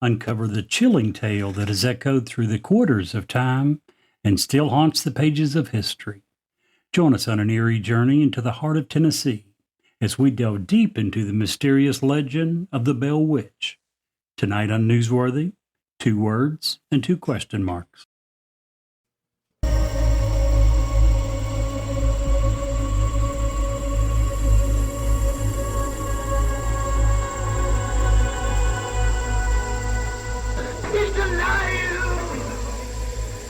Uncover the chilling tale that has echoed through the quarters of time and still haunts the pages of history. Join us on an eerie journey into the heart of Tennessee as we delve deep into the mysterious legend of the Bell Witch. Tonight on Newsworthy, 2 words and 2 question marks. He's alive!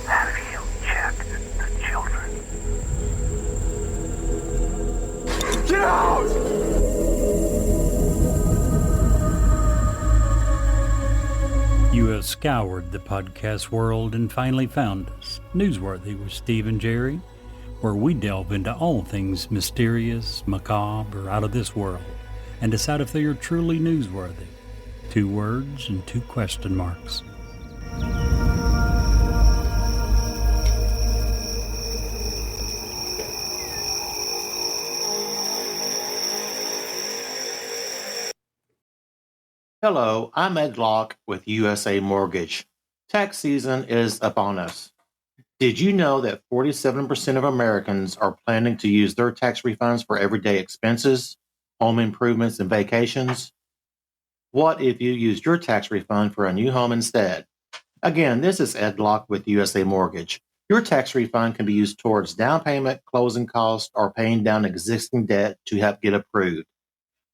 Have you checked the children? Get out! You have scoured the podcast world and finally found us, Newsworthy with Steve and Jerry, where we delve into all things mysterious, macabre, or out of this world, and decide if they are truly newsworthy. 2 words and 2 question marks. Hello, I'm Ed Locke with USA Mortgage. Tax season is upon us. Did you know that 47% of Americans are planning to use their tax refunds for everyday expenses, home improvements, and vacations? What if you used your tax refund for a new home instead? Again, this is Ed Locke with USA Mortgage. Your tax refund can be used towards down payment, closing costs, or paying down existing debt to help get approved.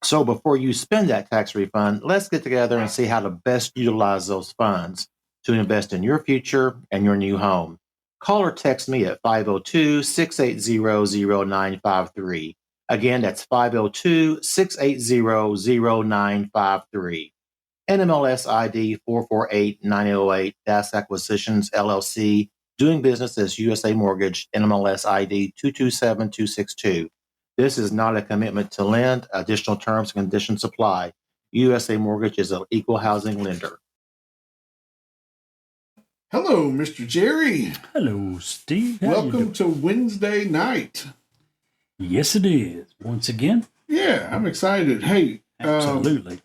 So before you spend that tax refund, let's get together and see how to best utilize those funds to invest in your future and your new home. Call or text me at 502-680-0953. Again, that's 502-680-0953. NMLS ID 448-9008, Das Acquisitions, LLC, doing business as USA Mortgage, NMLS ID 227262. This is not a commitment to lend. Additional terms and conditions apply. USA Mortgage is an equal housing lender. Hello, Mr. Jerry. Hello, Steve. How you Welcome doing? to Wednesday night. Yes, it is. Once again, Yeah, I'm excited. Hey, absolutely.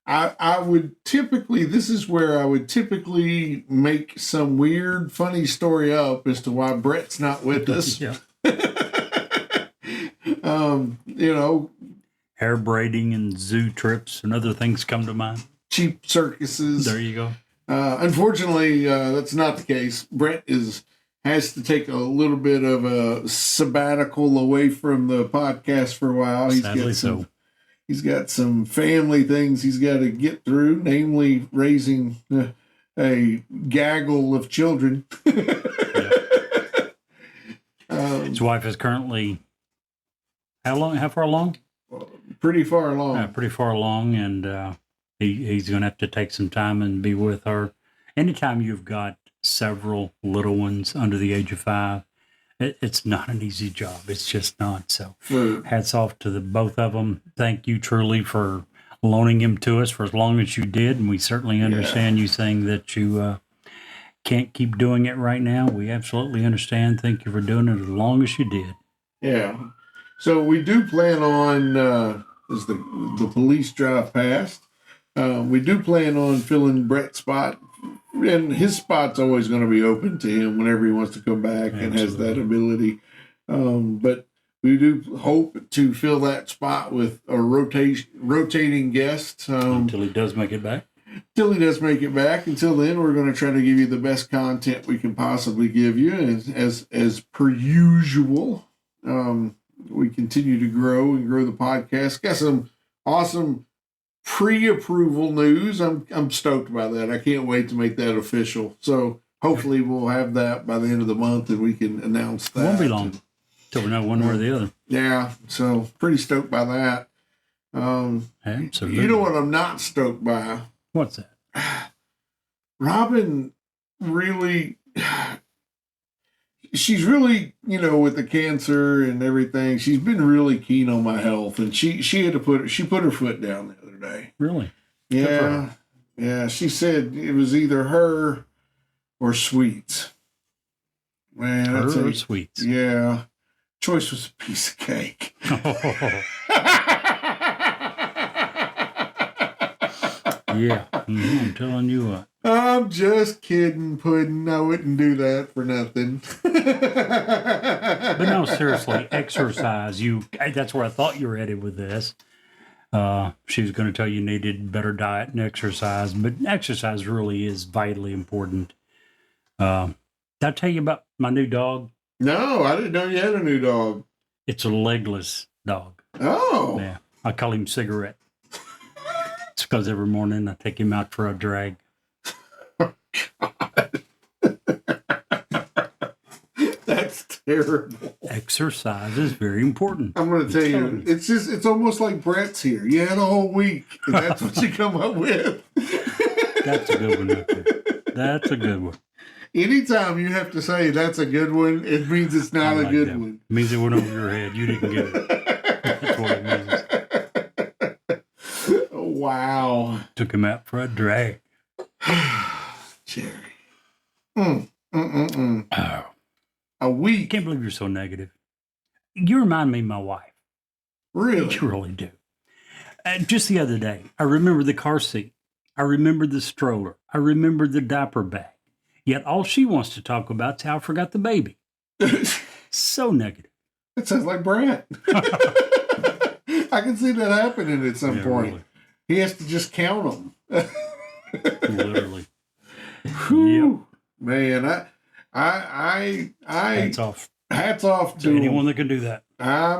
I would typically, this is where I would typically make some weird, funny story up as to why Brett's not with us. Yeah. You know, Hair braiding and zoo trips and other things come to mind. cheap circuses. There you go. Unfortunately, that's not the case. Brett has to take a little bit of a sabbatical away from the podcast for a while. Sadly so. He's got some family things he's got to get through, namely raising a gaggle of children. His wife is currently how far along? Pretty far along. Pretty far along, and he's going to have to take some time and be with her. Anytime you've got several little ones under the age of 5, it's not an easy job. It's just not. So hats off to the both of them. Thank you truly for loaning him to us for as long as you did, and we certainly understand you saying that you can't keep doing it right now. We absolutely understand. Thank you for doing it as long as you did. Yeah. So we do plan on, as the police drive past, we do plan on filling Brett's spot. And his spot's always going to be open to him whenever he wants to come back and has that ability. But we do hope to fill that spot with a rotating guest. Until he does make it back. Till he does make it back. Until then, we're going to try to give you the best content we can possibly give you. And as per usual, we continue to grow the podcast. Got some awesome pre-approval news. I'm stoked by that. I can't wait to make that official. So hopefully we'll have that by the end of the month and we can announce that. It won't be long till we know one way or the other. Yeah, so pretty stoked by that. Absolutely. You know what I'm not stoked by? What's that? Robin really, she's really, with the cancer and everything, she's been really keen on my health, and she had to put her foot down the other day. Really? Yeah. Yeah. She said it was either her or Sweets. Man, Her or Sweets? Yeah. Choice was a piece of cake. Yeah, I'm telling you what. I'm just kidding, Puddin'. I wouldn't do that for nothing. But no, seriously, exercise. That's where I thought you were headed with this. She was going to tell you needed better diet and exercise, but exercise really is vitally important. Did I tell you about my new dog? No, I didn't know you had a new dog. It's a legless dog. Oh. Yeah, I call him Cigarette. It's because every morning I take him out for a drag. That's terrible. Exercise is very important. I'm going to tell telling you, it's almost like Brett's here. You had a whole week, and that's what you come up with. That's a good one. Right there. That's a good one. Anytime you have to say that's a good one, it means it's not I a like good that. one. It means it went over your head. You didn't get it. That's what it means. Wow. Took him out for a drag. Jerry. Oh, A I week? can't believe you're so negative. You remind me of my wife. Really? You really do. Just the other day, I remember the car seat. I remember the stroller. I remember the diaper bag. Yet all she wants to talk about is how I forgot the baby. So negative. It sounds like Brett. I can see that happening at some Yeah, point. really. He has to just count them. Literally. Whew. Man, I Hats off hats off to to anyone that can do that. I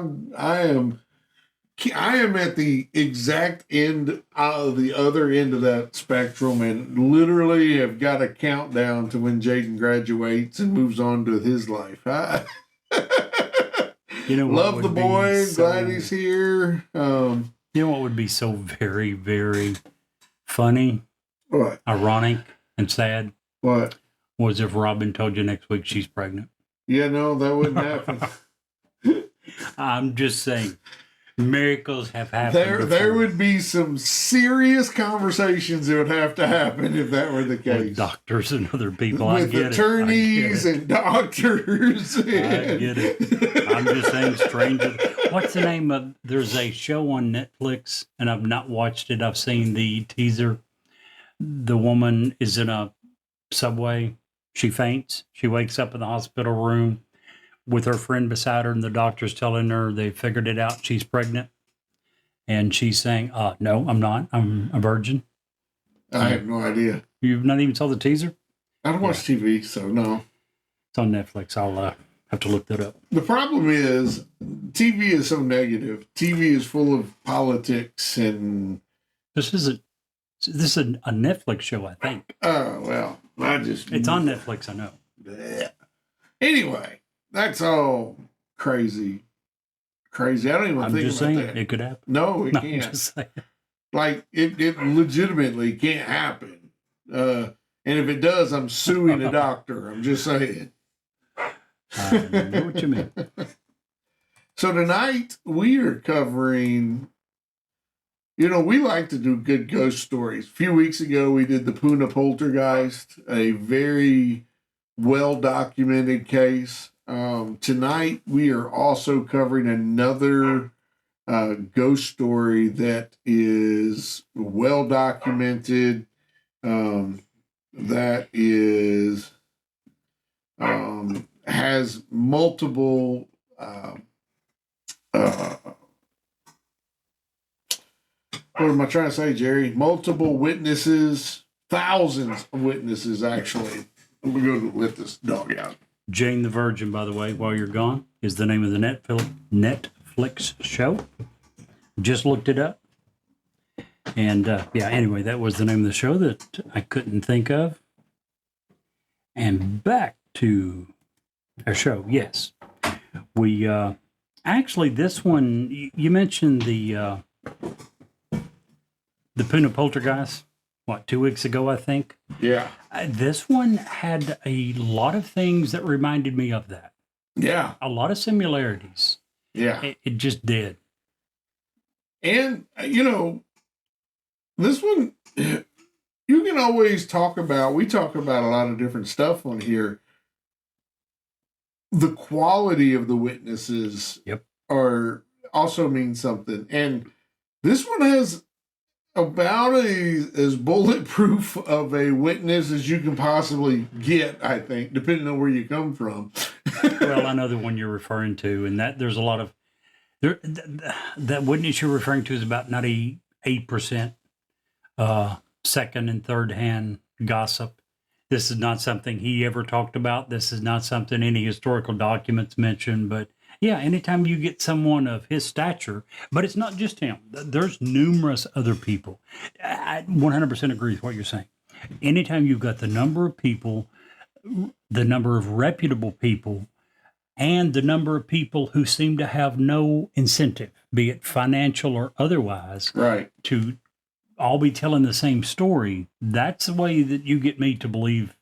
am at the exact end of the other end of that spectrum, and literally have got a countdown to when Jaden graduates and moves on to his life. You know what Love would the be boy. so- Glad he's here. You know what would be so very, very funny, What? ironic, and sad What? was if Robin told you next week she's pregnant. Yeah, no, that wouldn't happen. I'm just saying, miracles have happened. There before. would be some serious conversations that would have to happen if that were the With case. doctors and other people. I With get attorneys it. I get it. and doctors. I get it. I'm just saying, stranger. What's the name of? There's a show on Netflix, and I've not watched it. I've seen the teaser. The woman is in a subway. She faints. She wakes up in the hospital room with her friend beside her, and the doctor's telling her they figured it out. She's pregnant. And she's saying, no, I'm not. I'm a virgin. I have no idea. You've not even saw the teaser? I don't watch TV, so no. It's on Netflix. I'll have to look that up. The problem is TV is so negative. TV is full of politics and This is a Netflix show, I think. well, It's on Netflix, I know. Bleh. Anyway, that's all crazy. Crazy. I don't even I'm think just about saying that. it could happen. No, it No, I'm can't. just saying. Like it legitimately can't happen. And if it does, I'm suing a doctor. I'm just saying. I know what you mean. So tonight we are covering. We like to do good ghost stories. A few weeks ago, we did the Puna Poltergeist, a very well documented case. Tonight we are also covering another ghost story that is well documented. That is has multiple what am I trying to say, Jerry? Multiple witnesses, thousands of witnesses actually. I'm going to let this dog out. Jane the Virgin, by the way, while you're gone, is the name of the Netflix show. Just looked it up. And anyway, that was the name of the show that I couldn't think of. And back to our show. Yes. We actually, this one, you mentioned the Puna Poltergeist, 2 weeks ago, I think. Yeah. This one had a lot of things that reminded me of that. Yeah. A lot of similarities. Yeah. It just did. And, this one, you can always we talk about a lot of different stuff on here. The quality of the witnesses Yep. also means something. And this one has about as bulletproof of a witness as you can possibly get, I think, depending on where you come from. Well, I know the one you're referring to, and that there's a lot of that witness you're referring to is about 98% second and third hand gossip. This is not something he ever talked about. This is not something any historical documents mention. But yeah, anytime you get someone of his stature, but it's not just him. There's numerous other people. I 100% agree with what you're saying. Anytime you've got the number of people, the number of reputable people, and the number of people who seem to have no incentive, be it financial or otherwise, Right. to all be telling the same story, that's the way that you get me to believe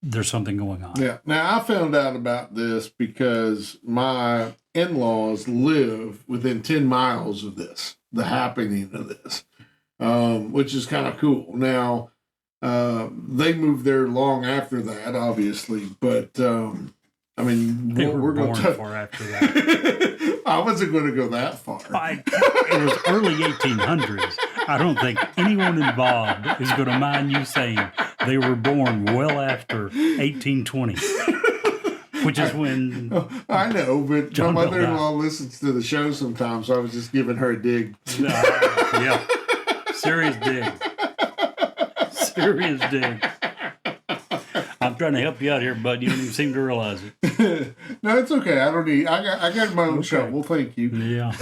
there's something going on. Yeah. Now, I found out about this because my in-laws live within 10 miles of this, the happening of this, which is kind of cool. Now, they moved there long after that, obviously, but I mean, They were we're going born to. far after that. I wasn't going to go that far. It was early 1800s. I don't think anyone involved is going to mind you saying they were born well after 1820, which is when. I know, but John my Bell mother-in-law listens to the show sometimes, so I was just giving her a dig. Yeah, serious dig. Serious dig. I'm trying to help you out here, bud. You don't even seem to realize it. No, it's okay. I don't need. I got my own Okay. shovel. Thank you. Yeah.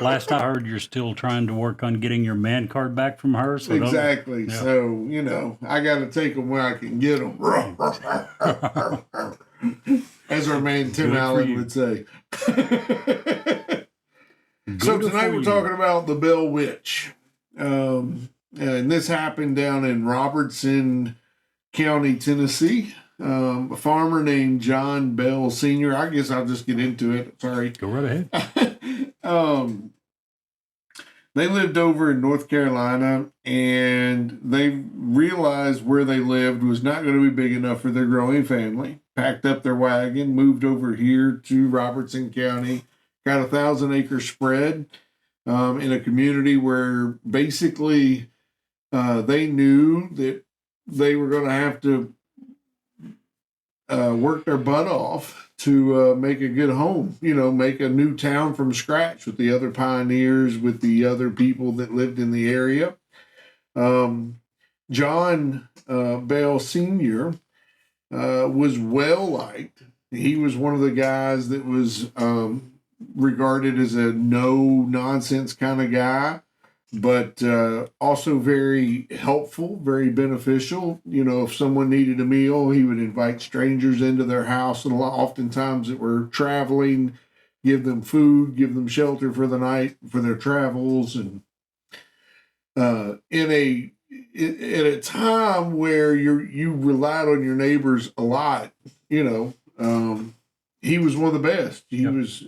Last I heard, you're still trying to work on getting your man card back from her. So don't- Exactly. Yeah. So I got to take them where I can get them. As our man Tim Good for Allen you. would say. So Good tonight for we're you. talking about the Bell Witch, and this happened down in Robertson County, Tennessee. A farmer named John Bell Sr. I guess I'll just get into it. Sorry. Go right ahead. They lived over in North Carolina, and they realized where they lived was not going to be big enough for their growing family. Packed up their wagon, moved over here to Robertson County, got 1,000-acre spread in a community where basically they knew that they were going to have to work their butt off to make a good home, make a new town from scratch with the other pioneers, with the other people that lived in the area. John Bell Sr. Was well liked. He was one of the guys that was regarded as a no-nonsense kind of guy, but also very helpful, very beneficial. If someone needed a meal, he would invite strangers into their house, and oftentimes that were traveling, give them food, give them shelter for the night for their travels. And at a time where you relied on your neighbors a lot, he was one of the best. He Yep. was,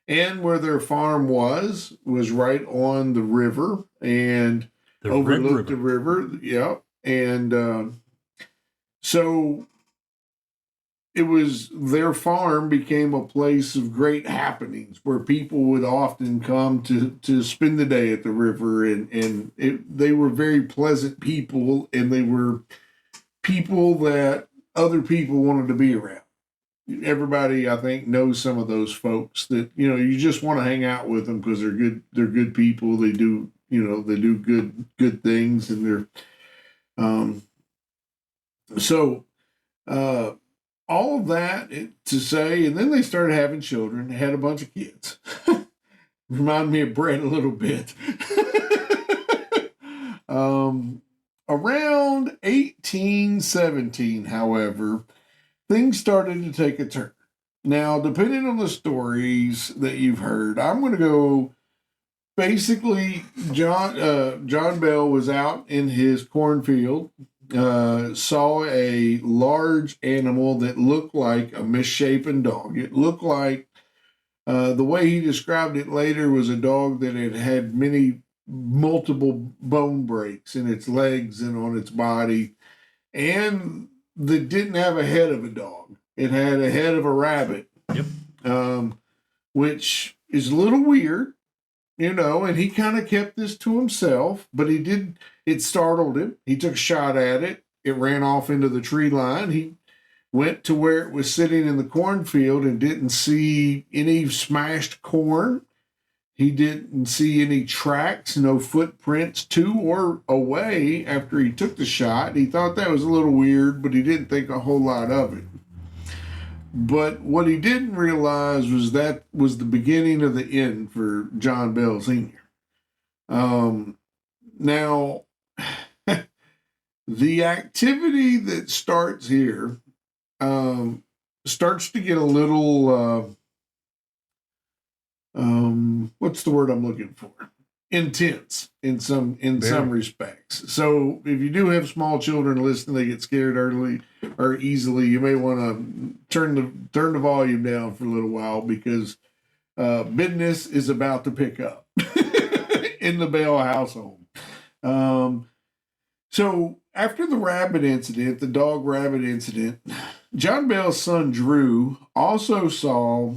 and where their farm was right on the river and The overlooked Red the River. river. Yeah. And so it was, their farm became a place of great happenings where people would often come to spend the day at the river. And they were very pleasant people, and they were people that other people wanted to be around. Everybody, I think, knows some of those folks that you just want to hang out with them because they're good. They're good people. They do they do good things, and they're so all of that to say. And then they started having children. They had a bunch of kids. Remind me of Brett a little bit. Around 1817, however, things started to take a turn. Now, depending on the stories that you've heard, I'm going to go. Basically, John Bell was out in his cornfield, saw a large animal that looked like a misshapen dog. It looked like, the way he described it later, was a dog that had had multiple bone breaks in its legs and on its body, and that didn't have a head of a dog. It had a head of a rabbit. Yep. Which is a little weird, and he kind of kept this to himself, but it startled him. He took a shot at it. It ran off into the tree line. He went to where it was sitting in the cornfield and didn't see any smashed corn. He didn't see any tracks, no footprints to or away after he took the shot. He thought that was a little weird, but he didn't think a whole lot of it. But what he didn't realize was that was the beginning of the end for John Bell Sr. Now, the activity that starts here starts to get a little, what's the word I'm looking for? Intense in some respects. So if you do have small children listening, they get scared early or easily, you may want to turn the volume down for a little while, because business is about to pick up in the Bell household. So after the rabbit incident, the dog rabbit incident, John Bell's son Drew also saw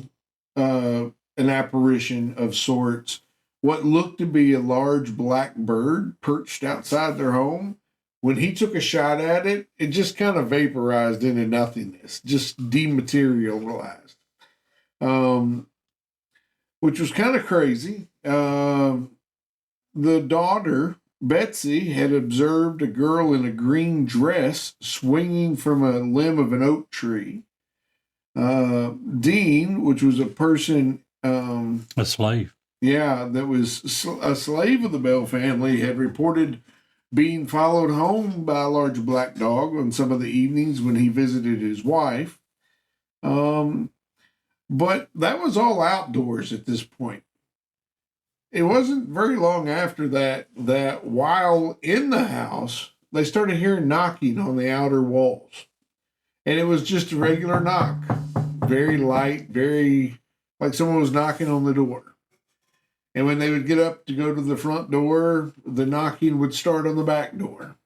an apparition of sorts, what looked to be a large black bird perched outside their home. When he took a shot at it, it just kind of vaporized into nothingness, just dematerialized, which was kind of crazy. The daughter, Betsy, had observed a girl in a green dress swinging from a limb of an oak tree. Dean, which was a person... a slave. Yeah, that was a slave of the Bell family, had reported being followed home by a large black dog on some of the evenings when he visited his wife. But that was all outdoors at this point. It wasn't very long after that while in the house, they started hearing knocking on the outer walls. And it was just a regular knock. Very light, very like someone was knocking on the door. And when they would get up to go to the front door, the knocking would start on the back door.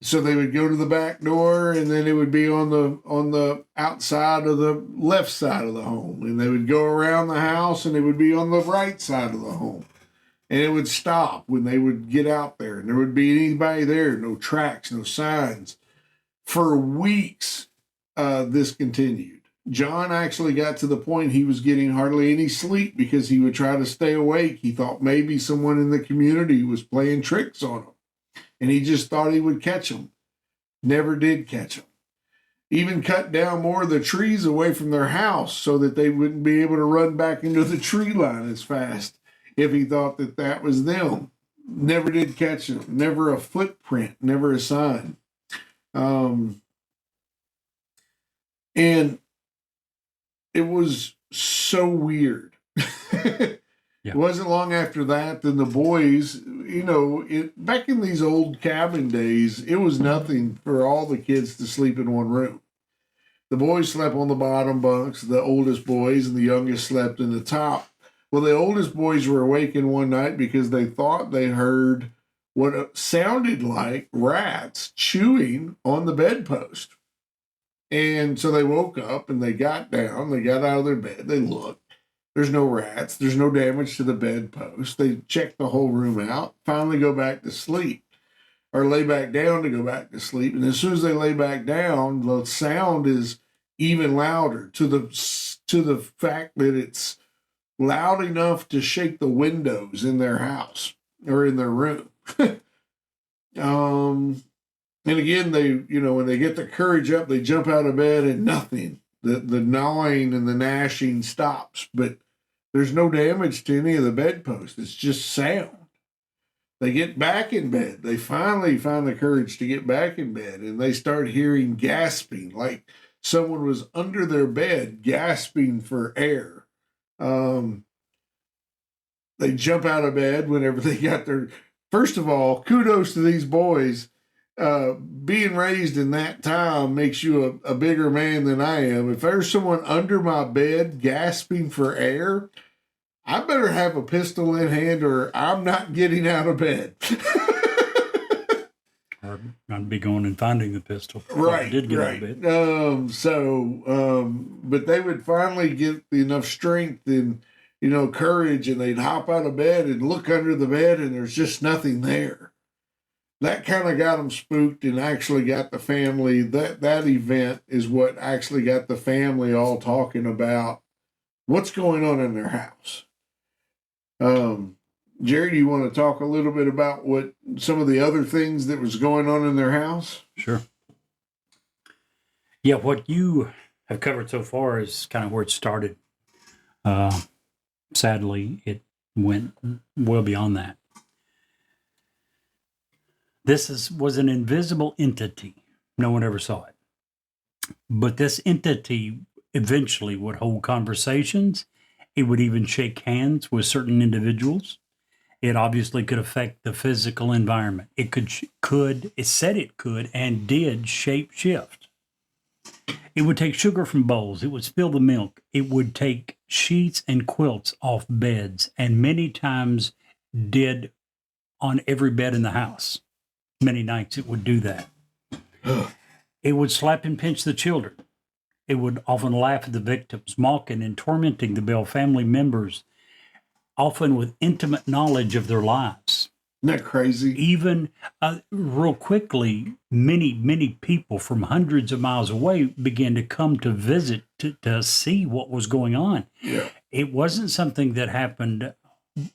So they would go to the back door, and then it would be on the outside of the left side of the home. And they would go around the house, and it would be on the right side of the home. And it would stop when they would get out there, and there would be anybody there, no tracks, no signs. For weeks, this continued. John actually got to the point he was getting hardly any sleep because he would try to stay awake. He thought maybe someone in the community was playing tricks on him, and he just thought he would catch them. Never did catch them. Even cut down more of the trees away from their house so that they wouldn't be able to run back into the tree line as fast if he thought that was them. Never did catch them. Never a footprint, never a sign. And it was so weird. Yeah. It wasn't long after that, then the boys, back in these old cabin days, it was nothing for all the kids to sleep in one room. The boys slept on the bottom bunks, the oldest boys, and the youngest slept in the top. Well, the oldest boys were awakened one night because they thought they heard what sounded like rats chewing on the bedpost. And so they woke up and they got down, they got out of their bed, they looked. There's no rats, there's no damage to the bedpost. They checked the whole room out, finally go back to sleep, or lay back down to go back to sleep. And as soon as they lay back down, the sound is even louder to the fact that it's loud enough to shake the windows in their house or in their room. And again, they, when they get the courage up, they jump out of bed and nothing. The gnawing and the gnashing stops, but there's no damage to any of the bedposts. It's just sound. They get back in bed. They finally find the courage to get back in bed, and they start hearing gasping, like someone was under their bed gasping for air. They jump out of bed whenever they got their... First of all, kudos to these boys. Being raised in that time makes you a bigger man than I am. If there's someone under my bed gasping for air, I better have a pistol in hand or I'm not getting out of bed. Or I'd be going and finding the pistol. Right, I did get right. out of bed. But they would finally get enough strength and courage, and they'd hop out of bed and look under the bed and there's just nothing there. That kind of got them spooked and actually got the family, that event is what actually got the family all talking about what's going on in their house. Jerry, do you want to talk a little bit about what some of the other things that was going on in their house? Sure. Yeah, what you have covered so far is kind of where it started. Sadly, it went well beyond that. This was an invisible entity. No one ever saw it. But this entity eventually would hold conversations. It would even shake hands with certain individuals. It obviously could affect the physical environment. It it said it could and did shape shift. It would take sugar from bowls. It would spill the milk. It would take sheets and quilts off beds, and many times did on every bed in the house. Many nights it would do that. It would slap and pinch the children. It would often laugh at the victims, mocking and tormenting the Bell family members, often with intimate knowledge of their lives. Isn't that crazy? Even real quickly, many people from hundreds of miles away began to come to visit to see what was going on. Yeah. It wasn't something that happened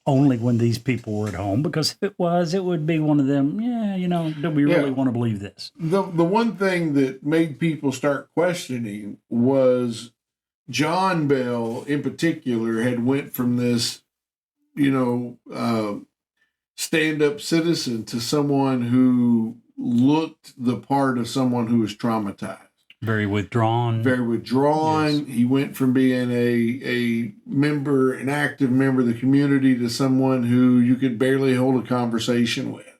only when these people were at home, because if it was, it would be one of them, do we really want to believe this? The one thing that made people start questioning was John Bell in particular had went from this, stand-up citizen to someone who looked the part of someone who was traumatized. Very withdrawn. Yes. He went from being a member, an active member of the community, to someone who you could barely hold a conversation with.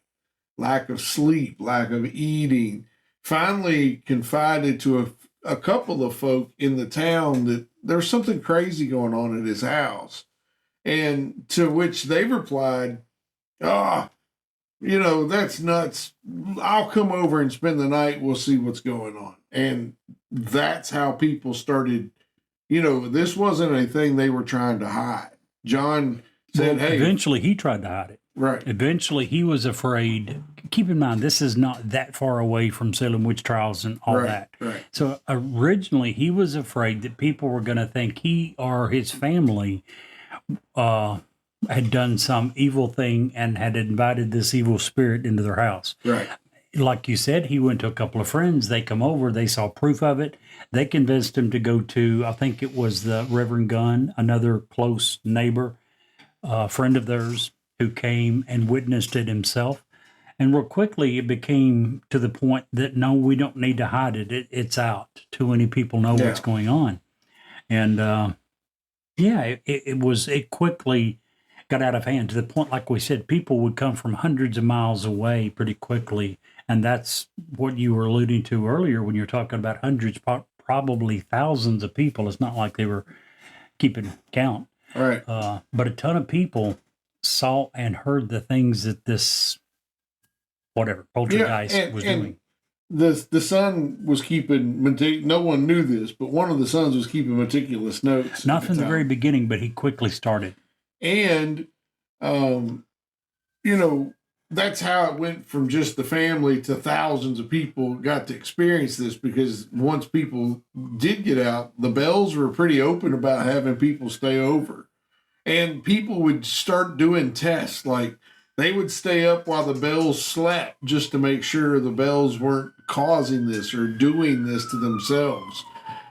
Lack of sleep, lack of eating. Finally confided to a couple of folk in the town that there's something crazy going on at his house. And to which they replied, that's nuts. I'll come over and spend the night. We'll see what's going on. And that's how people started, this wasn't a thing they were trying to hide. John said, hey. Eventually he tried to hide it. Right. Eventually he was afraid. Keep in mind, this is not that far away from Salem witch trials and all that. Right. So originally he was afraid that people were going to think he or his family had done some evil thing and had invited this evil spirit into their house. Right. Like you said, he went to a couple of friends. They come over. They saw proof of it. They convinced him to go to, I think it was the Reverend Gunn, another close neighbor, friend of theirs, who came and witnessed it himself. And real quickly, it became to the point that, no, we don't need to hide it. It's out. Too many people know what's going on. And, it quickly got out of hand to the point, like we said, people would come from hundreds of miles away pretty quickly. And that's what you were alluding to earlier when you're talking about hundreds, probably thousands of people. It's not like they were keeping count. Right. But a ton of people saw and heard the things that this, poltergeist was doing. The son was keeping, no one knew this, but one of the sons was keeping meticulous notes. Not from the very beginning, but he quickly started. And, that's how it went from just the family to thousands of people got to experience this, because once people did get out, the Bells were pretty open about having people stay over. And people would start doing tests, like they would stay up while the Bells slept just to make sure the Bells weren't causing this or doing this to themselves.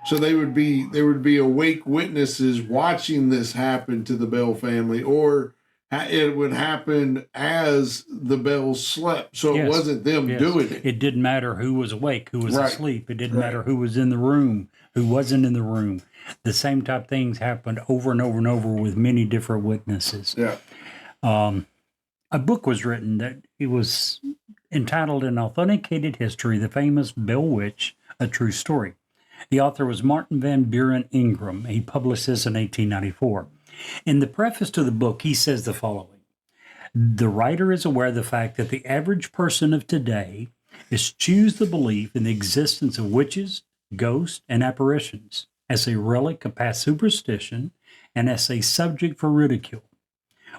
So they would be awake witnesses watching this happen to the Bell family, or it would happen as the Bells slept. So it wasn't them doing it. It didn't matter who was awake, who was asleep. It didn't matter who was in the room, who wasn't in the room. The same type things happened over and over and over with many different witnesses. Yeah. A book was written that it was entitled An Authenticated History, The Famous Bell Witch, A True Story. The author was Martin Van Buren Ingram. He published this in 1894. In the preface to the book, he says the following: the writer is aware of the fact that the average person of today eschews the belief in the existence of witches, ghosts, and apparitions as a relic of past superstition and as a subject for ridicule.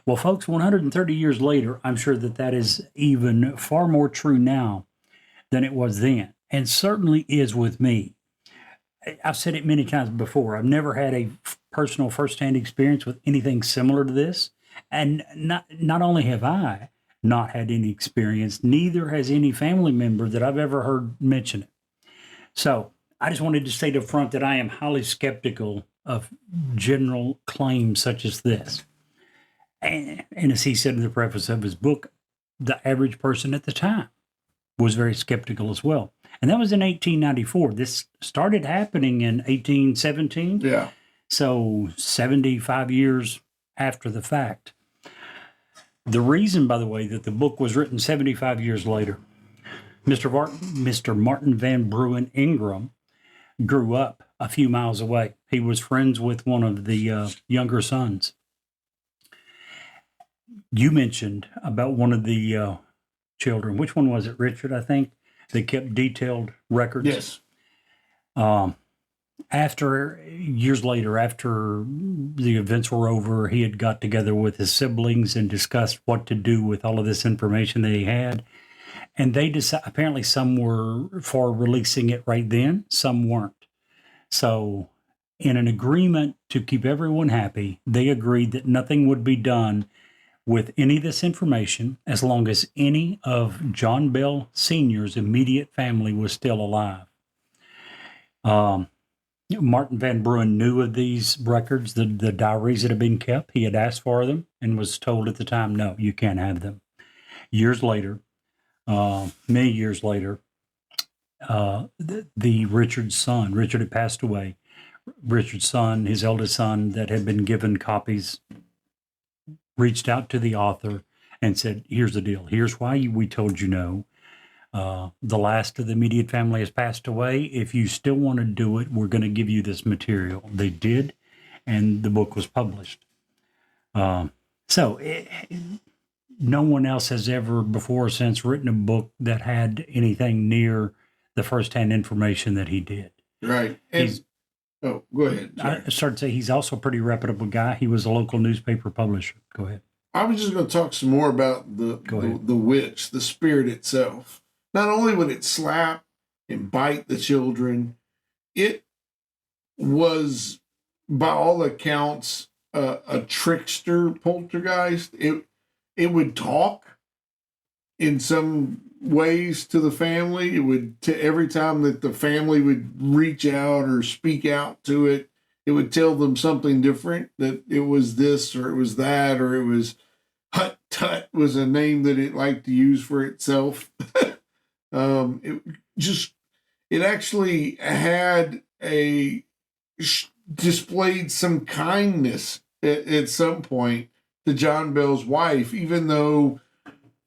Well, folks, 130 years later, I'm sure that that is even far more true now than it was then, and certainly is with me. I've said it many times before. I've never had a personal firsthand experience with anything similar to this. And not only have I not had any experience, neither has any family member that I've ever heard mention it. So I just wanted to state up front that I am highly skeptical of general claims such as this. And as he said in the preface of his book, the average person at the time was very skeptical as well. And that was in 1894. This started happening in 1817. Yeah. So 75 years after the fact. The reason, by the way, that the book was written 75 years later, Mr. Martin Van Bruin Ingram grew up a few miles away. He was friends with one of the younger sons. You mentioned about one of the children. Which one was it? Richard, I think. They kept detailed records. Yes. Years later, after the events were over, he had got together with his siblings and discussed what to do with all of this information that he had. And they decided, apparently some were for releasing it right then, some weren't. So in an agreement to keep everyone happy, they agreed that nothing would be done with any of this information as long as any of John Bell Sr.'s immediate family was still alive. Martin Van Bruin knew of these records, the diaries that had been kept. He had asked for them and was told at the time, no, you can't have them. Years later, many years later, Richard had passed away. Richard's son, his eldest son that had been given copies, reached out to the author and said, here's the deal. Here's why we told you no. The last of the immediate family has passed away. If you still want to do it, we're going to give you this material. They did, and the book was published. No one else has ever before or since written a book that had anything near the firsthand information that he did. Right. Go ahead. Sorry. I started to say he's also a pretty reputable guy. He was a local newspaper publisher. Go ahead. I was just going to talk some more about the witch, the spirit itself. Not only would it slap and bite the children, it was, by all accounts, a trickster poltergeist. It would talk in some ways to the family. It would, every time that the family would reach out or speak out to it, it would tell them something different, that it was this or it was that, or it was Hut Tut was a name that it liked to use for itself. It actually had displayed some kindness at some point to John Bell's wife, even though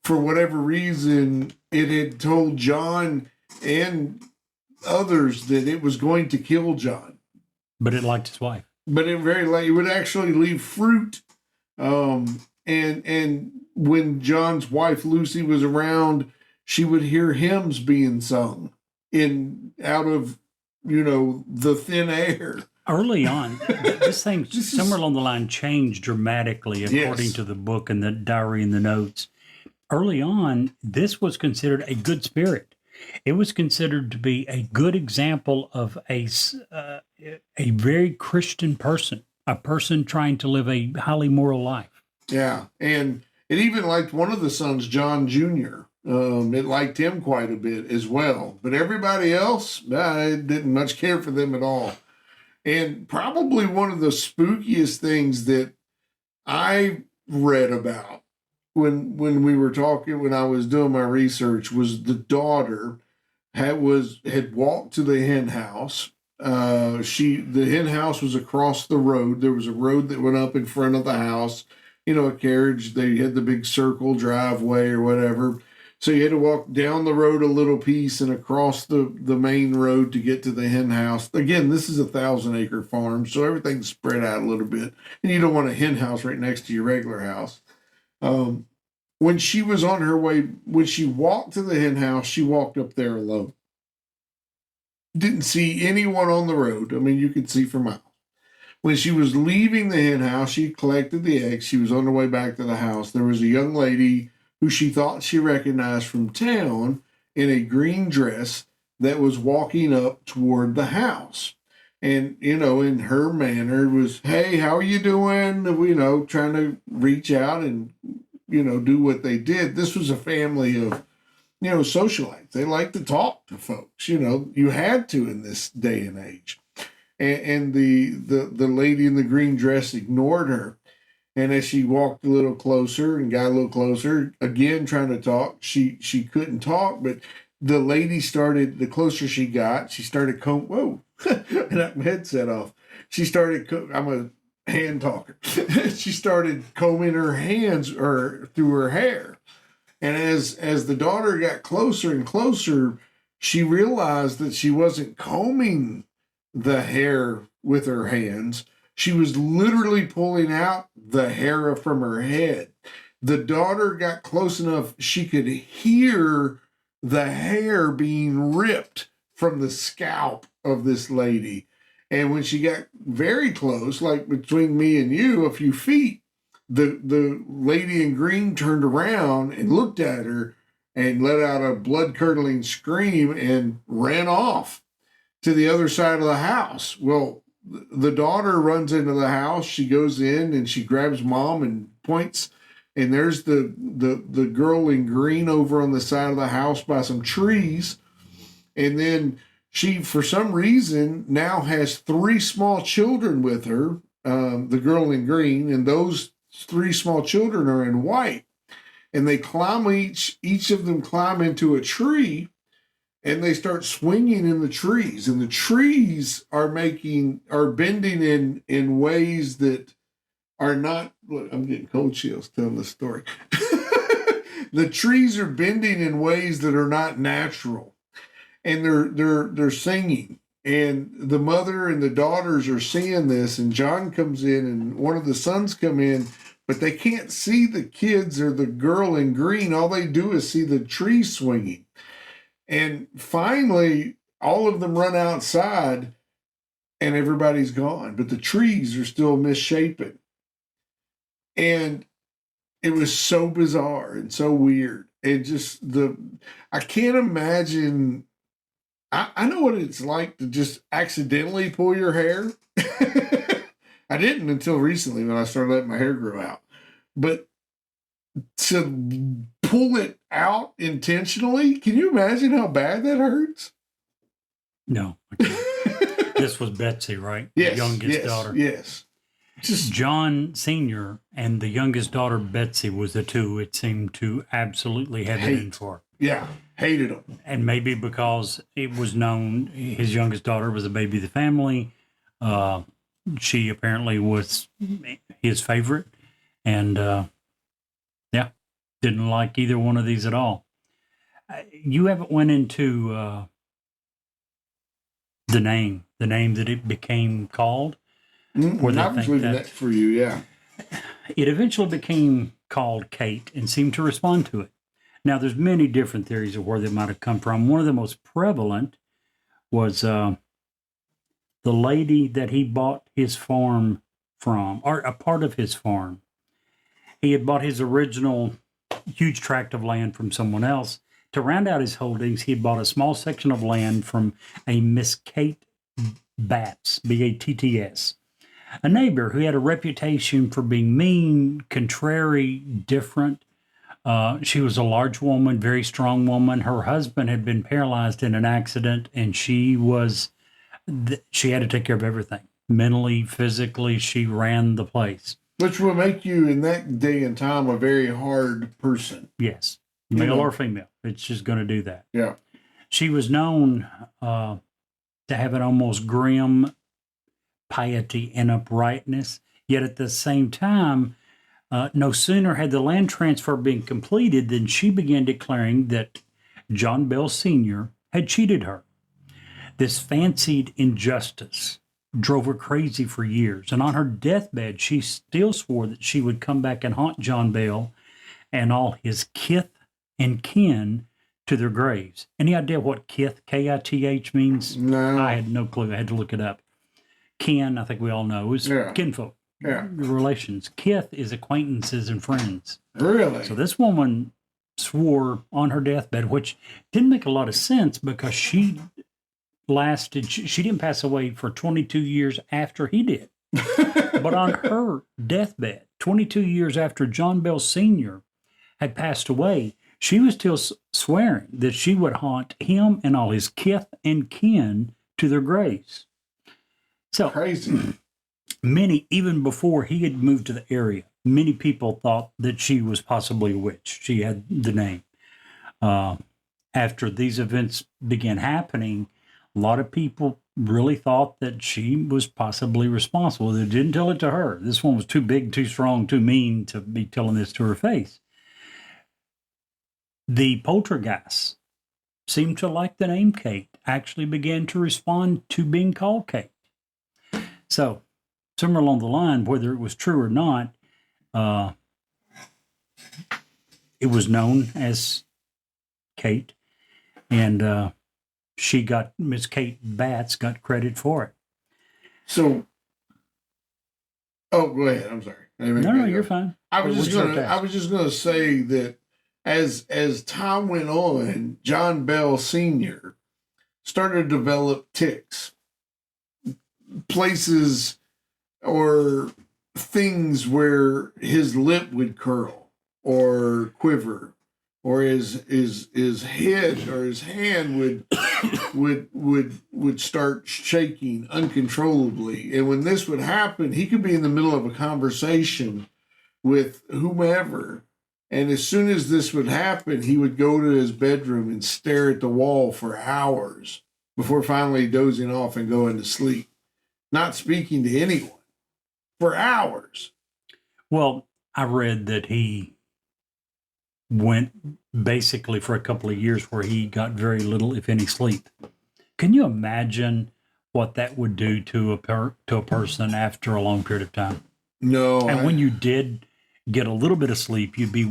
for whatever reason it had told John and others that it was going to kill John. But it liked his wife. But it would actually leave fruit. And when John's wife Lucy was around, she would hear hymns being sung out of, the thin air. Early on, this thing somewhere along the line changed dramatically according to the book and the diary and the notes. Early on, this was considered a good spirit. It was considered to be a good example of a very Christian person, a person trying to live a highly moral life. Yeah, and it even liked one of the sons, John Jr. It liked him quite a bit as well. But everybody else, it didn't much care for them at all. And probably one of the spookiest things that I read about when we were talking, when I was doing my research, was the daughter had walked to the hen house. The hen house was across the road. There was a road that went up in front of the house. A carriage, they had the big circle driveway or whatever. So you had to walk down the road a little piece and across the main road to get to the hen house. Again, this is a 1,000-acre farm, so everything's spread out a little bit. And you don't want a hen house right next to your regular house. When she was on her way, when she walked to the hen house, she walked up there alone. Didn't see anyone on the road. I mean, you could see for miles. When she was leaving the hen house, she collected the eggs. She was on her way back to the house. There was a young lady who she thought she recognized from town in a green dress that was walking up toward the house. And, in her manner was, hey, how are you doing? Trying to reach out and, do what they did. This was a family of, socialites. They like to talk to folks. You had to in this day and age. And the lady in the green dress ignored her. And as she walked a little closer and got a little closer, again trying to talk, she couldn't talk. But the lady started, the closer she got, she started whoa, I knocked my headset off. She started, I'm a hand talker. She started combing her hands through her hair. And as the daughter got closer and closer, she realized that she wasn't combing the hair with her hands. She was literally pulling out the hair from her head. The daughter got close enough she could hear the hair being ripped from the scalp of this lady. And when she got very close, like between me and you, a few feet, the lady in green turned around and looked at her and let out a blood-curdling scream and ran off to the other side of the house. Well, the daughter runs into the house. She goes in and she grabs mom and points, and there's the girl in green over on the side of the house by some trees. And then she, for some reason, now has 3 small children with her, the girl in green, and those 3 small children are in white. And they climb, each of them climb into a tree, and they start swinging in the trees. And the trees are bending in ways that are not, look, I'm getting cold chills telling this story. The trees are bending in ways that are not natural. And they're singing. And the mother and the daughters are seeing this, and John comes in, and one of the sons come in, but they can't see the kids or the girl in green. All they do is see the tree swinging. And finally, all of them run outside, and everybody's gone, but the trees are still misshapen. And it was so bizarre and so weird. And just I can't imagine. I know what it's like to just accidentally pull your hair. I didn't until recently when I started letting my hair grow out. But to pull it out intentionally, can you imagine how bad that hurts? No. I can't. This was Betsy, right? Yes, the youngest daughter. Yes. Just John Sr. and the youngest daughter, Betsy, was the two it seemed to absolutely have it in for. Yeah, hated them. And maybe because it was known his youngest daughter was the baby of the family, she apparently was his favorite. And, didn't like either one of these at all. You haven't went into the name that it became called. Or I was leaving that for you, yeah. It eventually became called Kate and seemed to respond to it. Now, there's many different theories of where they might have come from. One of the most prevalent was the lady that he bought his farm from, or a part of his farm. He had bought his original huge tract of land from someone else. To round out his holdings, he had bought a small section of land from a Miss Kate Batts, B-A-T-T-S, a neighbor who had a reputation for being mean, contrary, different. She was a large woman, very strong woman. Her husband had been paralyzed in an accident, and she had to take care of everything. Mentally, physically, she ran the place. Which will make you, in that day and time, a very hard person. Yes, male or female. It's just going to do that. Yeah. She was known to have an almost grim piety and uprightness, yet at the same time, no sooner had the land transfer been completed than she began declaring that John Bell Sr. had cheated her. This fancied injustice drove her crazy for years, and on her deathbed, she still swore that she would come back and haunt John Bell and all his kith and kin to their graves. Any idea what kith, K-I-T-H, means? No. I had no clue. I had to look it up. kin, I think we all know, is Yeah. kinfolk. Yeah. Relations. Kith is acquaintances and friends. Really? So this woman swore on her deathbed, which didn't make a lot of sense because she didn't pass away for 22 years after he did. But on her deathbed, 22 years after John Bell Sr. had passed away, she was still swearing that she would haunt him and all his kith and kin to their graves. So Crazy. many, even before he had moved to the area, many people thought that she was possibly a witch. She had the name. After these events began happening, a lot of people really thought that she was possibly responsible. They didn't tell it to her. This one was too big, too strong, too mean to be telling this to her face. The poltergeists seemed to like the name Kate, actually began to respond to being called Kate. So, somewhere along the line, whether it was true or not, it was known as Kate, and Miss Kate Batts got credit for it. So, go ahead. I'm sorry. No, you're fine. I was What's your just gonna say that as time went on, John Bell Sr. started to develop tics, places or things where his lip would curl or quiver, or his head or his hand would start shaking uncontrollably. And when this would happen, he could be in the middle of a conversation with whomever, and as soon as this would happen, he would go to his bedroom and stare at the wall for hours before finally dozing off and going to sleep, not speaking to anyone for hours. Well, I read that he went basically for a couple of years where he got very little, if any, sleep. Can you imagine what that would do to a person after a long period of time? No. And when you did get a little bit of sleep, you'd be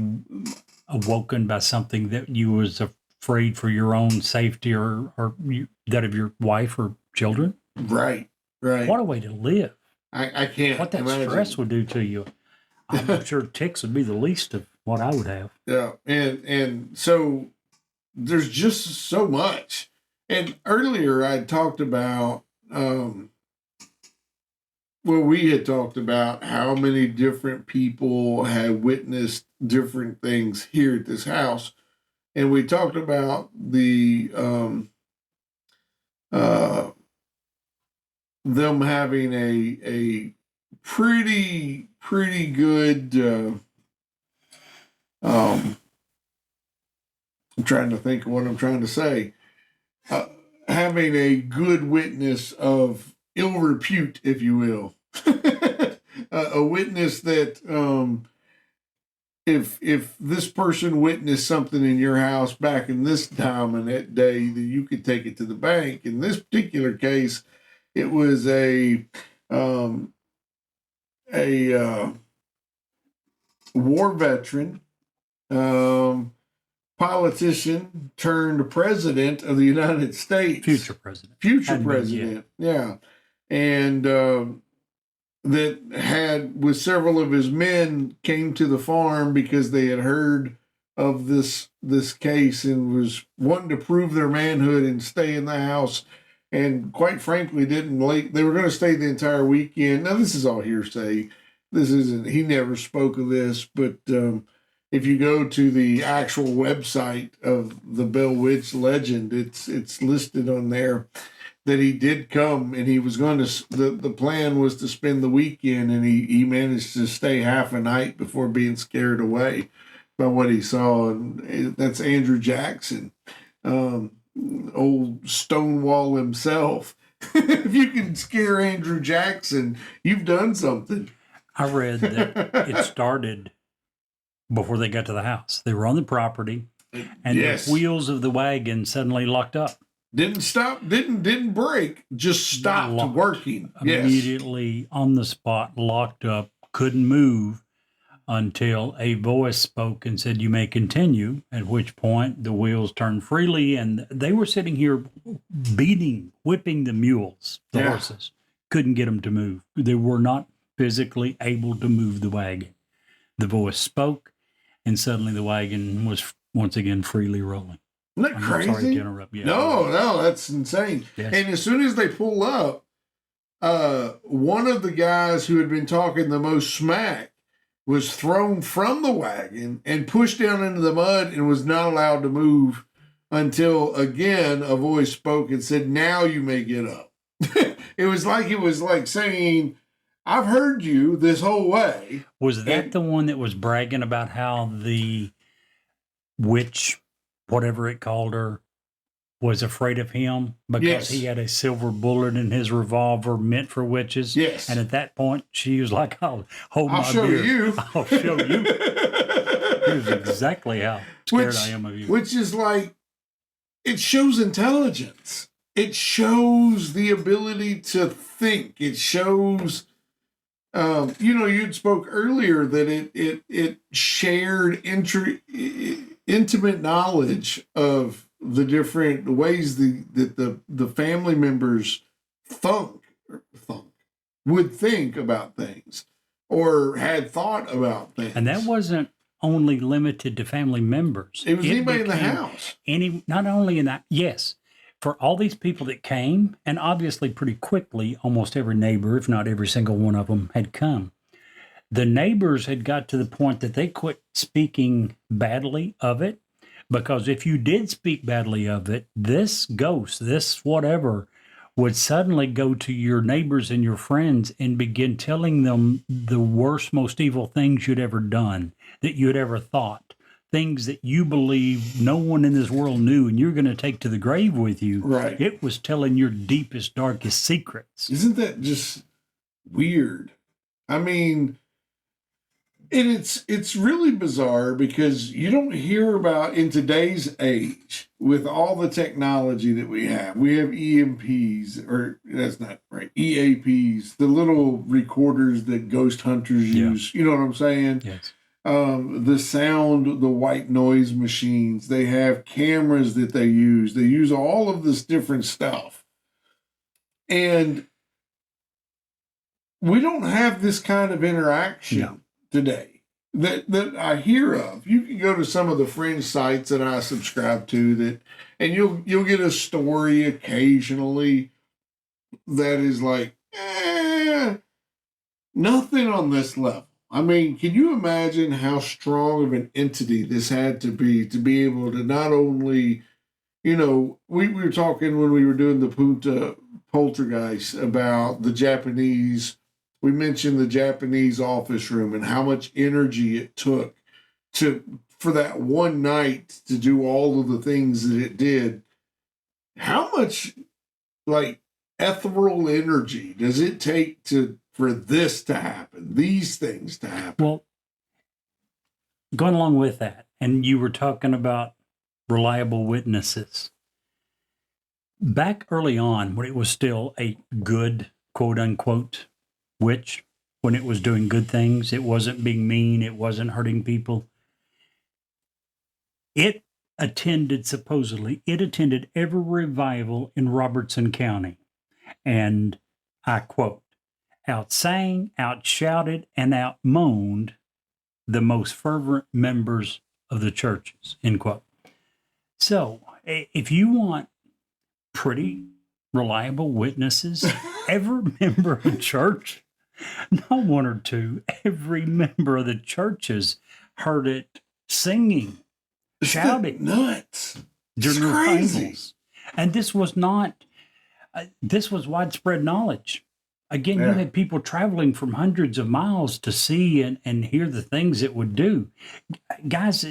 awoken by something that you was afraid for your own safety or that of your wife or children. Right. What a way to live. I can't. What that imagine. stress would do to you. I'm sure tics would be the least of what I would have. Yeah, and so there's just so much. And earlier I talked about, we had talked about how many different people had witnessed different things here at this house, and we talked about the them having a pretty good. I'm trying to think of what I'm trying to say. Having a good witness of ill repute, if you will, a witness that if this person witnessed something in your house back in this time and that day, then you could take it to the bank. In this particular case, it was a war veteran, politician turned president of the United States. Future president. Future president, yeah. And that had, with several of his men, came to the farm because they had heard of this case and was wanting to prove their manhood and stay in the house. And quite frankly, they were going to stay the entire weekend. Now, this is all hearsay. He never spoke of this, but if you go to the actual website of the Bell Witch legend, it's listed on there that he did come, and he was going to, the plan was to spend the weekend, and he managed to stay half a night before being scared away by what he saw. And that's Andrew Jackson, old Stonewall himself. If you can scare Andrew Jackson, you've done something. I read that it started before they got to the house. They were on the property, and Yes. the wheels of the wagon suddenly locked up. Didn't stop, didn't break, just stopped Locked. working. Yes. Immediately on the spot, locked up, couldn't move until a voice spoke and said, "You may continue," at which point the wheels turned freely, and they were sitting here whipping the mules, the Yeah. horses, couldn't get them to move. They were not physically able to move the wagon. The voice spoke, and suddenly the wagon was once again freely rolling. Isn't that I'm crazy? sorry to interrupt you. No, that's insane. Yes. And as soon as they pull up, one of the guys who had been talking the most smack was thrown from the wagon and pushed down into the mud and was not allowed to move until again a voice spoke and said, "Now you may get up." It was like saying, "I've heard you this whole way." Was that And- the one that was bragging about how the witch, whatever it called her, was afraid of him because Yes. he had a silver bullet in his revolver meant for witches? Yes. And at that point, she was like, "I'll hold I'll my show beer. you. I'll show you." Here's exactly how scared I am of you. Which is like, it shows intelligence. It shows the ability to think. It shows, you'd spoke earlier that it shared intimate knowledge of the different ways that the family members would think about things or had thought about things. And that wasn't only limited to family members. It was anybody in the became house. Not only in that, yes, for all these people that came, and obviously pretty quickly, almost every neighbor, if not every single one of them, had come. The neighbors had got to the point that they quit speaking badly of it, because if you did speak badly of it, this ghost, this whatever, would suddenly go to your neighbors and your friends and begin telling them the worst, most evil things you'd ever done, that you'd ever thought, things that you believe no one in this world knew and you're going to take to the grave with you. Right. It was telling your deepest, darkest secrets. Isn't that just weird? I mean, and it's really bizarre because you don't hear about in today's age with all the technology that we have. We have EMPs, or that's not right, EAPs, the little recorders that ghost hunters Yeah. use. You know what I'm saying? Yes. The sound, the white noise machines, they have cameras that they use. They use all of this different stuff. And we don't have this kind of interaction No. today that I hear of. You can go to some of the fringe sites that I subscribe to and you'll get a story occasionally that is like, nothing on this level. I mean, can you imagine how strong of an entity this had to be able to not only, we were talking when we were doing the Punta Poltergeist about the Japanese. We mentioned the Japanese office room and how much energy it took for that one night to do all of the things that it did. How much ethereal energy does it take for this to happen, these things to happen? Well, going along with that, and you were talking about reliable witnesses. Back early on, when it was still a good, quote unquote, witch, when it was doing good things, it wasn't being mean, it wasn't hurting people. It attended every revival in Robertson County. And I quote, outsang, outshouted, and outmoaned the most fervent members of the churches, end quote. So if you want pretty reliable witnesses, every member of church, not one or two, every member of the churches heard it singing, shouting Nuts. during It's crazy. revivals. And this was not, this was widespread knowledge. Again, Yeah. you had people traveling from hundreds of miles to see and hear the things it would do. Guys,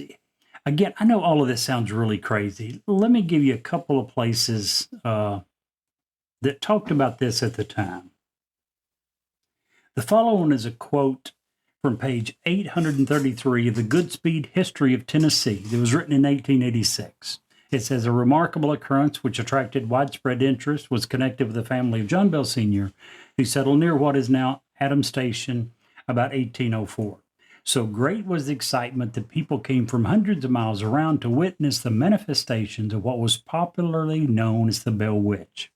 again, I know all of this sounds really crazy. Let me give you a couple of places that talked about this at the time. The following is a quote from page 833 of the Goodspeed History of Tennessee that was written in 1886. It says, a remarkable occurrence which attracted widespread interest was connected with the family of John Bell Sr., who settled near what is now Adams Station about 1804. So great was the excitement that people came from hundreds of miles around to witness the manifestations of what was popularly known as the Bell Witch.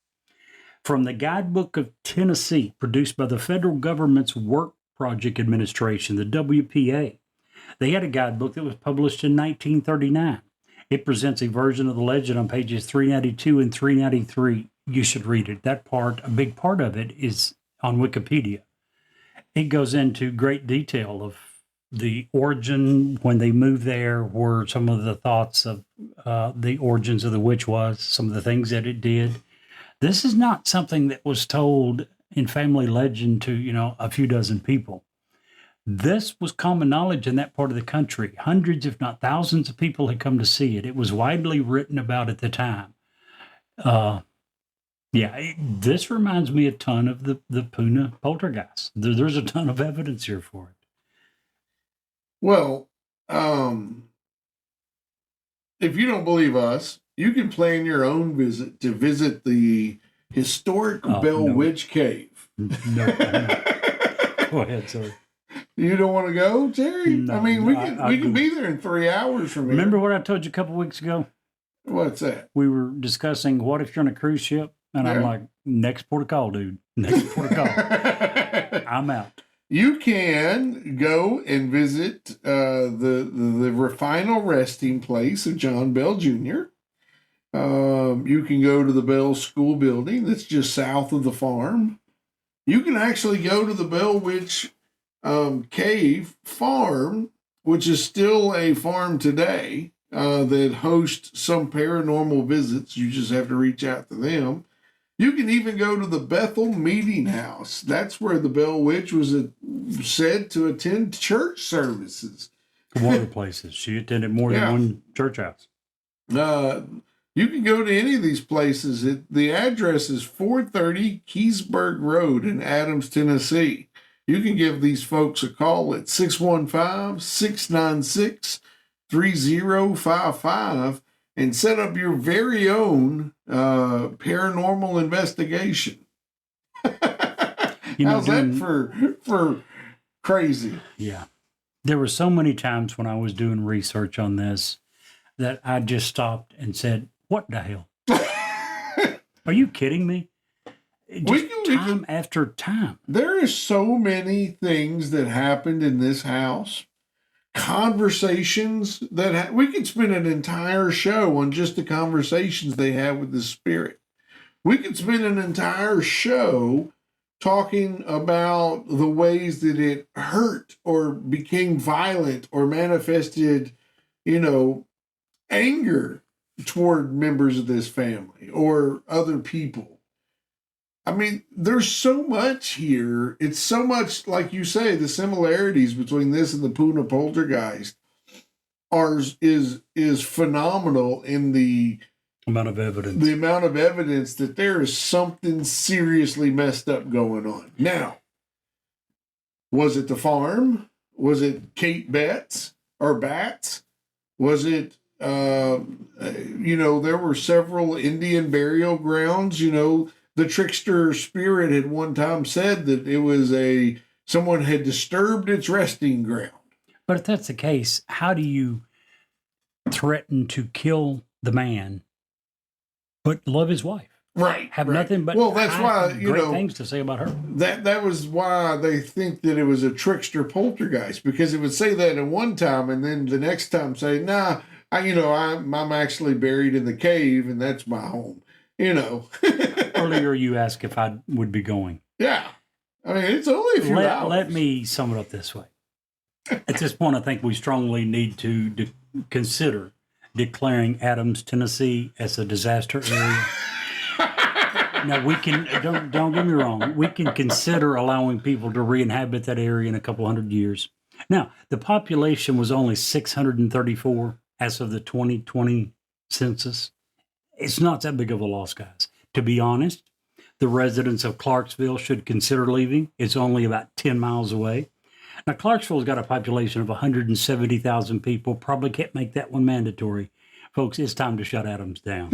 From the Guidebook of Tennessee, produced by the federal government's Work Project Administration, the WPA. They had a guidebook that was published in 1939. It presents a version of the legend on pages 392 and 393. You should read it. That part, a big part of it, is on Wikipedia. It goes into great detail of the origin, when they moved there, were some of the thoughts of the origins of the witch was, some of the things that it did. This is not something that was told in family legend to, a few dozen people. This was common knowledge in that part of the country. Hundreds, if not thousands, of people had come to see it. It was widely written about at the time. This reminds me a ton of the Puna poltergeist. There's a ton of evidence here for it. Well, if you don't believe us, you can plan your own visit to visit the historic Bell Witch Cave. No. Go ahead, sir. You don't want to go, Jerry? No, I mean, we can be there in 3 hours from here. Remember what I told you a couple weeks ago? What's that? We were discussing what if you're on a cruise ship, and I'm like, next port of call, dude. Next port of call. I'm out. You can go and visit the final resting place of John Bell Jr. You can go to the Bell School building that's just south of the farm. You can actually go to the Bell Witch Cave farm, which is still a farm today that hosts some paranormal visits. You just have to reach out to them. You can even go to the Bethel Meeting House. That's where the Bell Witch was said to attend church services. One of the places. She attended more than one church house. You can go to any of these places. The address is 430 Keysburg Road in Adams, Tennessee. You can give these folks a call at 615-696-3055 and set up your very own paranormal investigation. How's that for crazy? Yeah. There were so many times when I was doing research on this that I just stopped and said, what the hell? Are you kidding me? Time after time. There is so many things that happened in this house. Conversations that we could spend an entire show on just the conversations they had with the spirit. We could spend an entire show talking about the ways that it hurt or became violent or manifested, anger toward members of this family or other people. I mean, there's so much here. It's so much, like you say, the similarities between this and the Puna poltergeist is phenomenal in the amount of evidence. The amount of evidence that there is something seriously messed up going on. Now, was it the farm? Was it Kate Betts or Bats? Was it, there were several Indian burial grounds, The trickster spirit had one time said that it was someone had disturbed its resting ground. But if that's the case, how do you threaten to kill the man, but love his wife? Right. Have nothing but that's why, great things to say about her. That was why they think that it was a trickster poltergeist, because it would say that at one time and then the next time say, nah, I'm actually buried in the cave and that's my home. Earlier you asked if I would be going. Yeah. I mean, it's only a few hours. Let me sum it up this way. At this point, I think we strongly need to consider declaring Adams, Tennessee as a disaster area. Now, we can, don't get me wrong, we can consider allowing people to re-inhabit that area in a couple hundred years. Now, the population was only 634 as of the 2020 census. It's not that big of a loss, guys. To be honest, the residents of Clarksville should consider leaving. It's only about 10 miles away. Now, Clarksville's got a population of 170,000 people. Probably can't make that one mandatory. Folks, it's time to shut Adams down.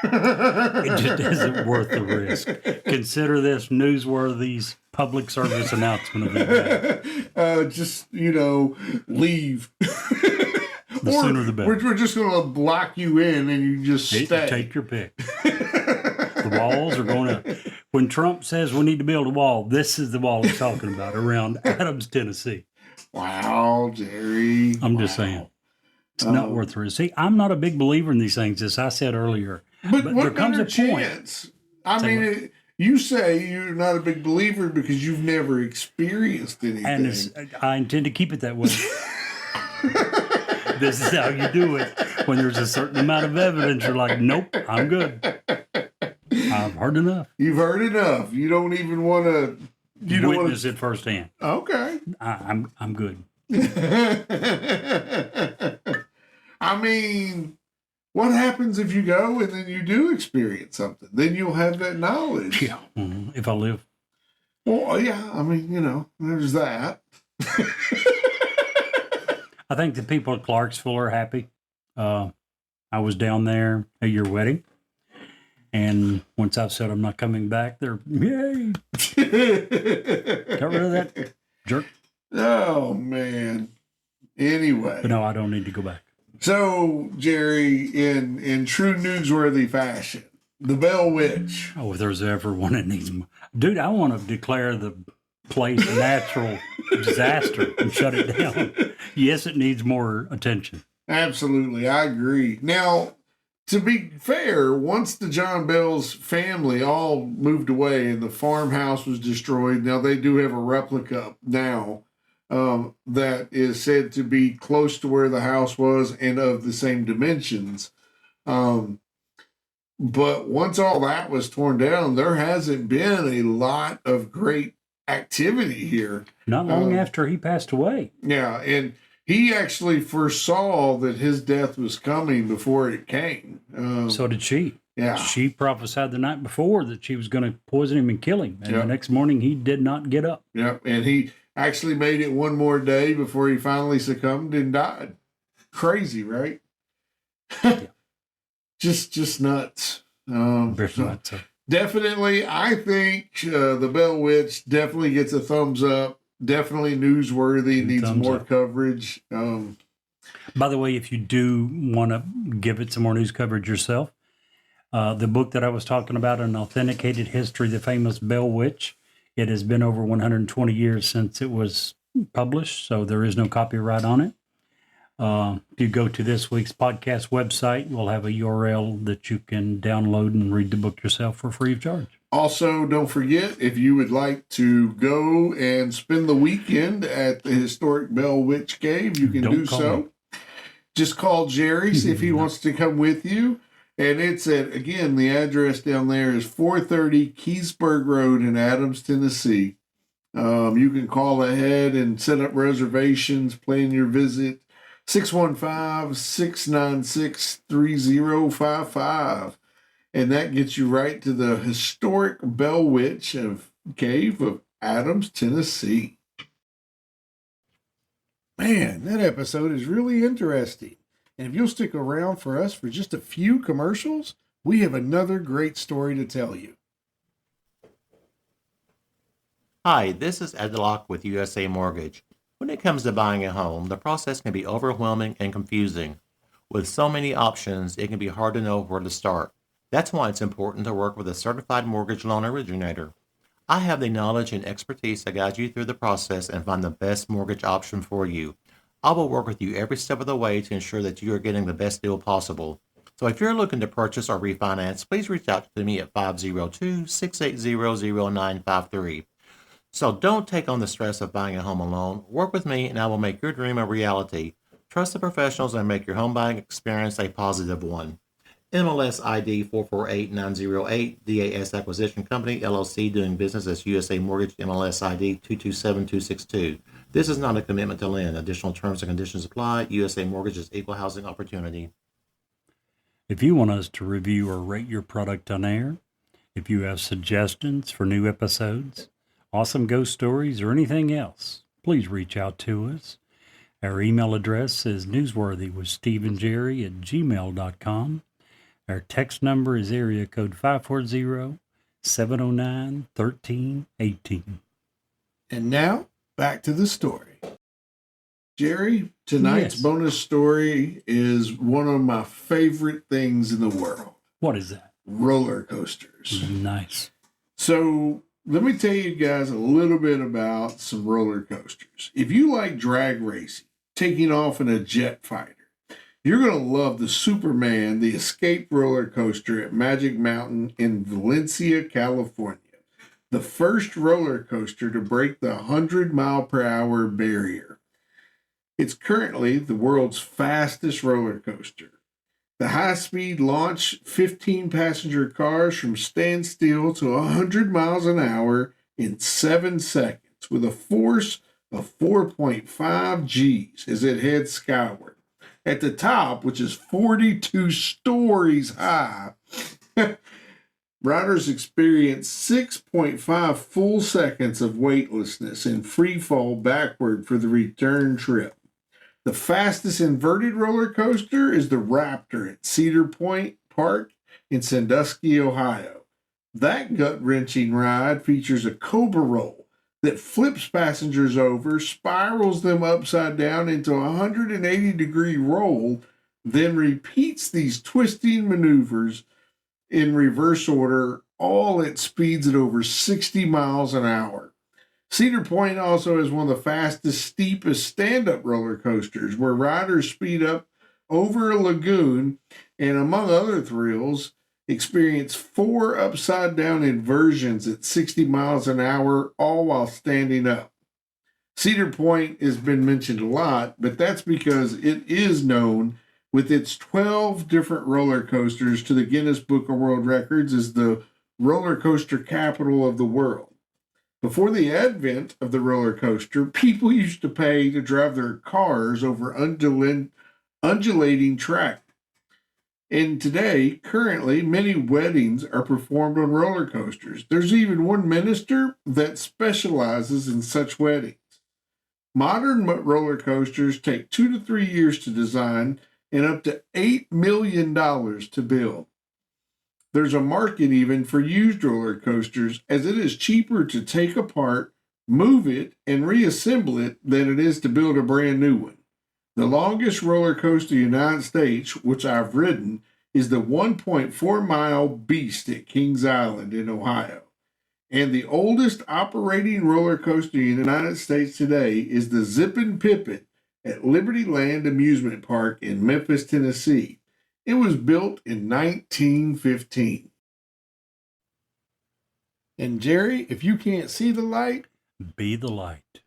It just isn't worth the risk. Consider this newsworthy public service announcement of the day. Leave. The sooner the better. We're just going to block you in and you just stay. Take your pick. The walls are going up. When Trump says we need to build a wall, this is the wall he's talking about around Adams, Tennessee. Wow, Jerry. I'm just saying. It's not worth the risk. See, I'm not a big believer in these things, as I said earlier. But there what comes better a point. chance? I mean, you say you're not a big believer because you've never experienced anything. And I intend to keep it that way. This is how you do it. When there's a certain amount of evidence, you're like, nope, I'm good. I've heard enough. You've heard enough. You don't even want to. You don't want Witness it firsthand. Okay. I'm good. I mean, what happens if you go and then you do experience something? Then you'll have that knowledge. Yeah, if I live. Well, yeah. I mean, there's that. I think the people at Clarksville are happy. I was down there at your wedding, and once I've said I'm not coming back, they're yay. Got rid of that jerk. Oh man. Anyway, But no, I don't need to go back. so Jerry, in true newsworthy fashion, the Bell Witch. Oh, if there's ever one that needs, dude, I want to declare the place a natural disaster and shut it down. Yes, it needs more attention. Absolutely, I agree. Now, to be fair, once the John Bell's family all moved away and the farmhouse was destroyed, now they do have a replica now that is said to be close to where the house was and of the same dimensions. But once all that was torn down, there hasn't been a lot of great activity here. Not long after he passed away. Yeah, and he actually foresaw that his death was coming before it came. So did she. Yeah. She prophesied the night before that she was going to poison him and kill him. And the next morning, he did not get up. Yep, and he actually made it one more day before he finally succumbed and died. Crazy, right? Just nuts. Very much so. Definitely, I think the Bell Witch definitely gets a thumbs up. Definitely newsworthy. Needs Thumbs more up. coverage. By the way, if you do want to give it some more news coverage yourself, the book that I was talking about, An Authenticated History of the Famous Bell Witch, it has been over 120 years since it was published, so there is no copyright on it. If you go to this week's podcast website, we'll have a URL that you can download and read the book yourself for free of charge. Also, don't forget, if you would like to go and spend the weekend at the historic Bell Witch Cave, you can Don't do call so. me. Just call Jerry, see if he wants to come with you. And it's again, the address down there is 430 Keysburg Road in Adams, Tennessee. You can call ahead and set up reservations, plan your visit, 615-696-3055. And that gets you right to the historic Bell Witch Cave of Adams, Tennessee. Man, that episode is really interesting. And if you'll stick around for us for just a few commercials, we have another great story to tell you. Hi, this is Ed Locke with USA Mortgage. When it comes to buying a home, the process can be overwhelming and confusing. With so many options, it can be hard to know where to start. That's why it's important to work with a certified mortgage loan originator. I have the knowledge and expertise to guide you through the process and find the best mortgage option for you. I will work with you every step of the way to ensure that you are getting the best deal possible. So if you're looking to purchase or refinance, please reach out to me at 502-680-0953. So don't take on the stress of buying a home alone. Work with me and I will make your dream a reality. Trust the professionals and make your home buying experience a positive one. MLS ID 448908, DAS Acquisition Company, LLC, doing business as USA Mortgage, MLS ID 227262. This is not a commitment to lend. Additional terms and conditions apply. USA Mortgage is equal housing opportunity. If you want us to review or rate your product on air, if you have suggestions for new episodes, awesome ghost stories, or anything else, please reach out to us. Our email address is newsworthyWithSteveandJerry@gmail.com. Our text number is area code 540-709-1318. And now, back to the story. Jerry, tonight's Yes. bonus story is one of my favorite things in the world. What is that? Roller coasters. Nice. So let me tell you guys a little bit about some roller coasters. If you like drag racing, taking off in a jet fighter, you're going to love the Superman, the Escape roller coaster at Magic Mountain in Valencia, California. The first roller coaster to break the 100-mile-per-hour barrier. It's currently the world's fastest roller coaster. The high-speed launch 15-passenger cars from standstill to 100 miles an hour in 7 seconds with a force of 4.5 Gs as it heads skyward. At the top, which is 42 stories high, riders experience 6.5 full seconds of weightlessness and free fall backward for the return trip. The fastest inverted roller coaster is the Raptor at Cedar Point Park in Sandusky, Ohio. That gut-wrenching ride features a cobra roll that flips passengers over, spirals them upside down into a 180-degree roll, then repeats these twisting maneuvers in reverse order, all at speeds at over 60 miles an hour. Cedar Point also has one of the fastest, steepest stand-up roller coasters, where riders speed up over a lagoon and, among other thrills, experience 4 upside-down inversions at 60 miles an hour, all while standing up. Cedar Point has been mentioned a lot, but that's because it is known with its 12 different roller coasters to the Guinness Book of World Records as the roller coaster capital of the world. Before the advent of the roller coaster, people used to pay to drive their cars over undulating track. And today, currently, many weddings are performed on roller coasters. There's even one minister that specializes in such weddings. Modern roller coasters take 2 to 3 years to design and up to $8 million to build. There's a market even for used roller coasters, as it is cheaper to take apart, move it, and reassemble it than it is to build a brand new one. The longest roller coaster in the United States, which I've ridden, is the 1.4-mile Beast at Kings Island in Ohio. And the oldest operating roller coaster in the United States today is the Zippin' Pippin at Liberty Land Amusement Park in Memphis, Tennessee. It was built in 1915. And Jerry, if you can't see the light, Be the light.